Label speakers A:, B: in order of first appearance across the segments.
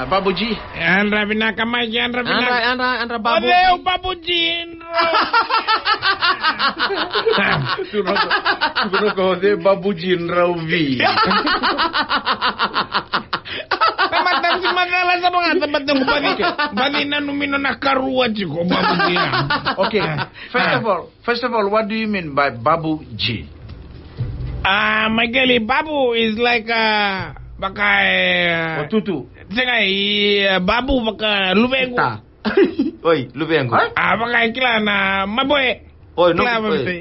A: Babuji.
B: Andra binakamay Andra
C: Andra babu.
B: Odeu babuji.
A: Siguro ko Babuji Ravi.
B: Tamatang si Madala sa mga tamat ng bani na numino na karuwa chiko babuji.
A: Okay. First of all, what do you mean by Babuji?
B: Miguel, babu is like baka
A: Tutu.
B: Sengay babu baka lubengo.
C: Oi, lubengo.
B: Baka kila na maboy.
C: Oi,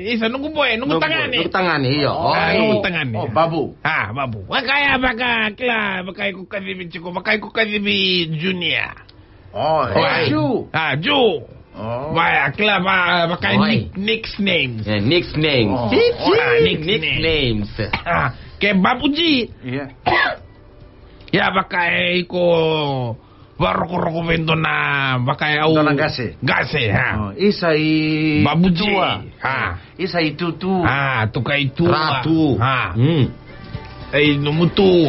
B: isa nunggu boy, nunggu tangani.
C: Nunggu tangani, iyo.
B: Nunggu tangani.
A: Babu.
B: Babu. Kaya baka kila baka ikukadibi chiko, baka ikukadibi junior.
A: Ju.
B: Ju. Baya kila baka nicknames.
C: Nicknames. Nicknames.
B: Ke babuji.
A: Yeah.
B: Ya baka iko baroko vendo na baka au
A: Dona gase.
B: Gase
A: Isai
B: babuji.
A: Isai tutu.
B: Tukai tua.
C: Ratu.
B: Ay numutu.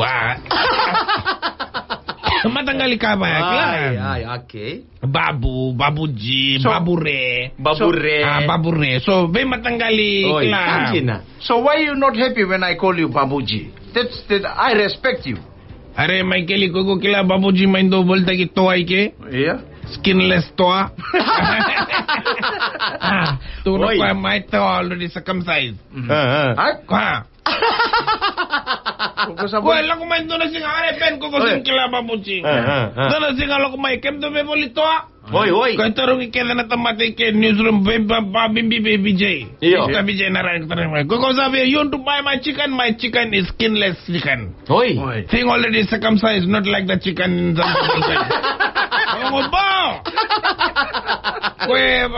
B: Matanggali ka ba?
C: Ay, okay.
B: Babuji, babure.
C: Babure.
B: So, may matanggali kila.
A: So why you not happy when I call you Babuji? That's I respect you.
B: Are may kili ko kila babuji main double tagi toa ke?
A: Yeah.
B: Skinless toa. Tuno ko may toa already circumcised. Wala ko main doon na singa are pen ko sing kila babuji. Doon na singa lo ko may kem do be boli toa.
C: Hoy.
B: Kaya tarong ikeda na tamate ke newsroom babimbi baby J.
C: Iyo.
B: BJ na rin tarong. Kung sabi, you want to buy my chicken is skinless chicken.
C: Hoy.
B: Thing already circumcised, not like the chicken in some Ang ba? Kwe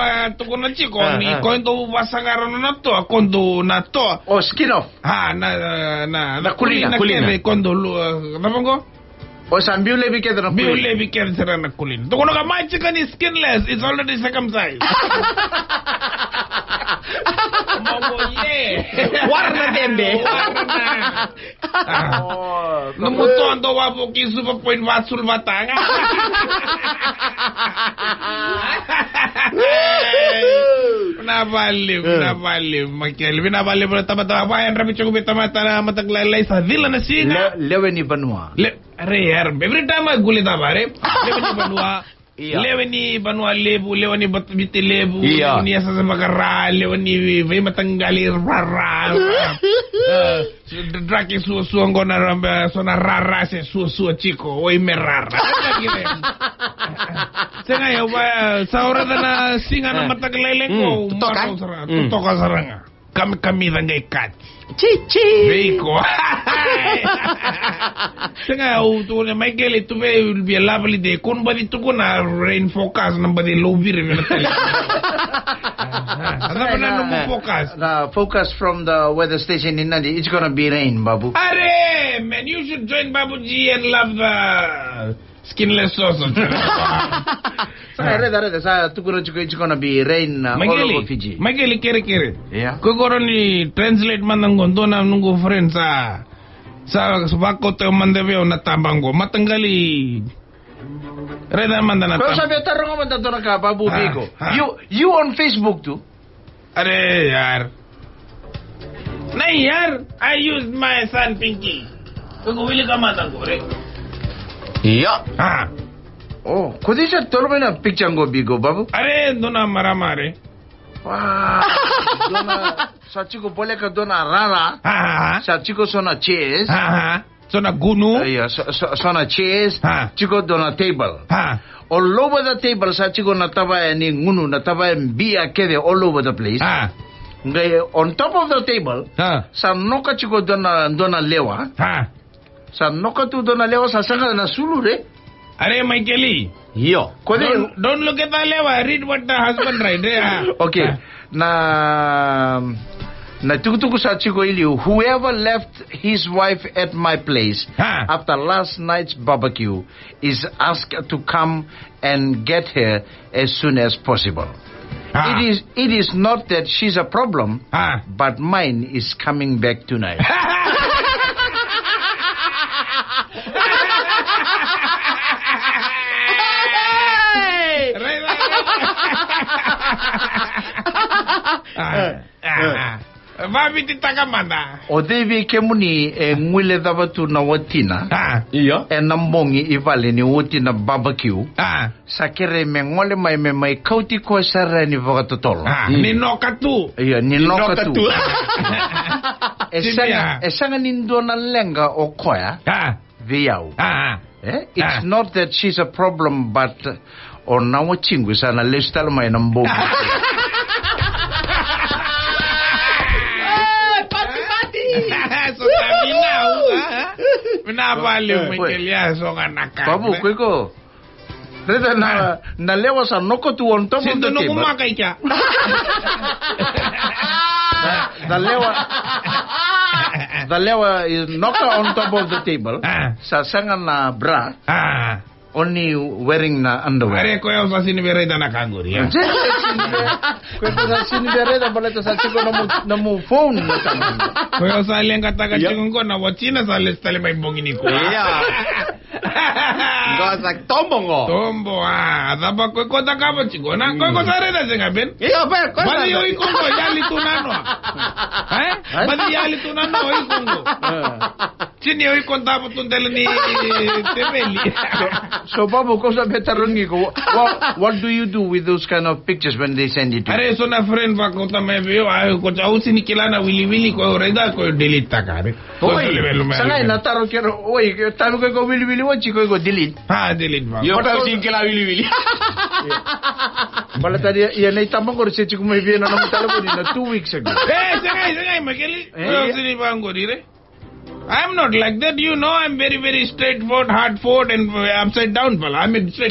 B: tukun na chiko ni kondo wasangaro na to kondo na to.
A: Skin off.
B: Na
A: kulina.
B: Kondo namongo?
A: Sambiule biked na kulina.
B: Biule biked sira na kulina. Tukun ka my chicken is skinless, it's already circumcised.
C: Warna dembe.
B: Numuto ando wapo kisu pa point wasul batanga. Nabali makel. Binabali mo tama-tama bayan rabi chugo tama-tama mataglalay sa villa na singa.
A: Leweni Banua.
B: Every time I guli da bare. Leweni Banua. Lewani banwa lebu, lewani biti lebu, lewani asa sa magara, lewani vay matanggali rara. Draki susu ngona ramba sona rara se susu chico, oi merara. Senga ya wa saura na singa na mataglaileng ko, tutoka saranga. Kami dangay kat.
C: Chichi.
B: Beko. Senga tu na Michael itu will be a lovely day. Kun badi tu kuna rain forecast na badi low vir na tali. Ano ba na mo focus?
A: The focus from the weather station in Nandi, it's gonna be rain, Babu.
B: Are man, you should join Babuji and love the skinless sauce.
A: Sa tukuro chiko it's gonna be rain all over Fiji.
B: Mageli kere.
A: Yeah.
B: Kogoro ni translate man ng gondo na nungo friend sa bako te mandebe na tambango matanggali. Reda man na
A: Pero sabi tarong man tato na ka Babu Biko. You on Facebook too?
B: Are yar. Nay yar, I used my son Pinky. Kung wili ka matang ko re.
C: Iya.
A: Kodi siya tolo na picture ngo Bigo Babu?
B: Are dona maramare.
A: Wow. Dona sa chiko pole ka dona rara. Sa chiko sona chase.
B: Sona gunu.
A: Yeah, sona chase. Chiko dona table. All over the table sa chiko nataba ni ngunu nataba bia kede all over the place. On top of the table, sa noka chiko dona lewa. Sa noka tu dona lewa sa sanga na sulu re.
B: Are Michaeli.
C: Yo.
B: Don't look at the lewa. Read what the husband write.
A: Okay. Na tukutuku sa chiko iliu. Whoever left his wife at my place after last night's barbecue is asked to come and get her as soon as possible. It is not that she's a problem, but mine is coming back tonight.
B: Babi titaka mana.
A: O devi kemuni ngwile dabatu na watina.
C: Iya.
A: Nambongi ivale ni watina barbecue. Sakere mengole mai kauti ko sara ni vakatotolo.
B: Ni nokatu.
A: Iya, ni nokatu. Esanga nindona lenga okoya. Viau. It's not that she's a problem, but on nawa chingu sana lestal mai nambongi.
B: So minabali umekelia songa nakaka.
A: Babu kweko. Reda na lewa sa noko tu on top of the table.
B: Sindo kumaka ikia.
A: The lewa is knocker on top of the table. Sa sanga na bra. Only wearing na underwear.
B: Are ko yung sa sinibereda na kanguri.
A: Kweko sa sinibereda pala to sa chiko na mo phone na taman.
B: Ko yung sa aleng kataka chikong ko na wachina sa listale may bongini ko.
C: Gosak tombo.
B: Tombo adaba ko takaba chiko na ko sa reda singa ben.
C: Iya ber ko.
B: Bali yo ikongo yali tunano. Bali yali tunano ikongo. Sini yo ikonta putundel ni tebeli.
A: So Babu, cosa betarungi ko? What do you do with those kind of pictures when they send it to you?
B: Are so na friend va ko tame veo ay ko chau sini kilana wili ko reda ko delete takare.
A: Oi, sangai na taro kero. Oi, taro ko wili wachi ko delete.
B: Delete va.
C: Yo tau sini kila wili.
A: Bala tadi ya nei tamang ko se chiku mai viena na mutalo ko na 2 weeks ago.
B: Sangai makeli. Yo sini bango dire. I'm not like that, you know. I'm very, very straightforward, hard forward, and upside down, fella. I'm in straight.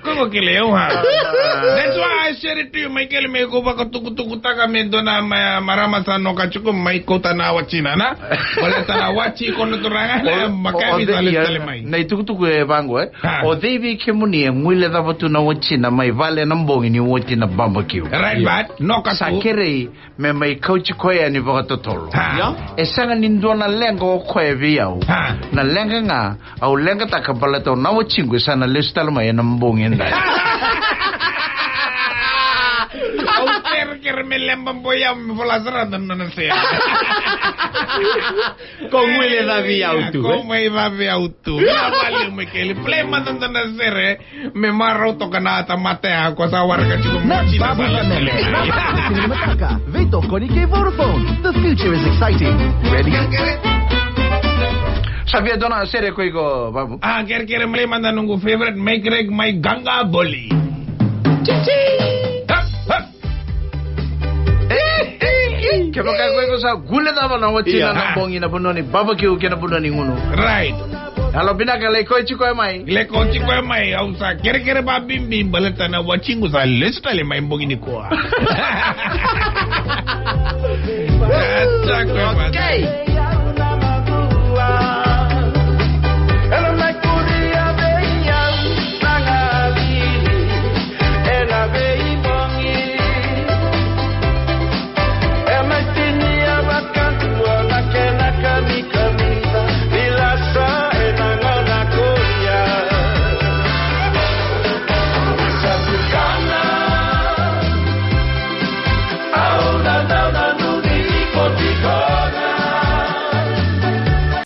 B: That's why I share it to you, Michael. May ko ba kutukuta kami doon na maramasan no kachuko may kota na wachina na. Wala tana wachi ko no turangan makami salit
A: na itukutuku bango o devi kemuni ngwile da batu na wachina mai vale nambongi ni woti na barbecue.
B: Right, but no kasu.
A: Sakere me mai kauchi koya ni vakatotolo. Esanga nindona lenga o koya viau. Na lenga nga au lenga takabala to na wachingu sana lestal mai nambongi.
B: Kira me lembang boyam volasra dan nanase.
C: Con huele da via auto.
B: Con me va via auto. Ya vale me que le plema dan nanase me marro to kanata mate ako sa warga chico mochi na bala.
D: Cinemataka. Vito con i Vodafone. The future is exciting. Ready?
A: Sabia dona serie ko iko Babu.
B: Kira me mandan nungu favorite make reg my ganga boli.
A: Kaya ko sa gula na ba na wachina na bongi na puno ni barbecue kina puno ni nguno.
B: Right.
A: Halo binaka leko chiko mai.
B: Leko chiko mai au sa kere ba bimbi balata na wachingu sa lista le mai bongi ni ko. Okay.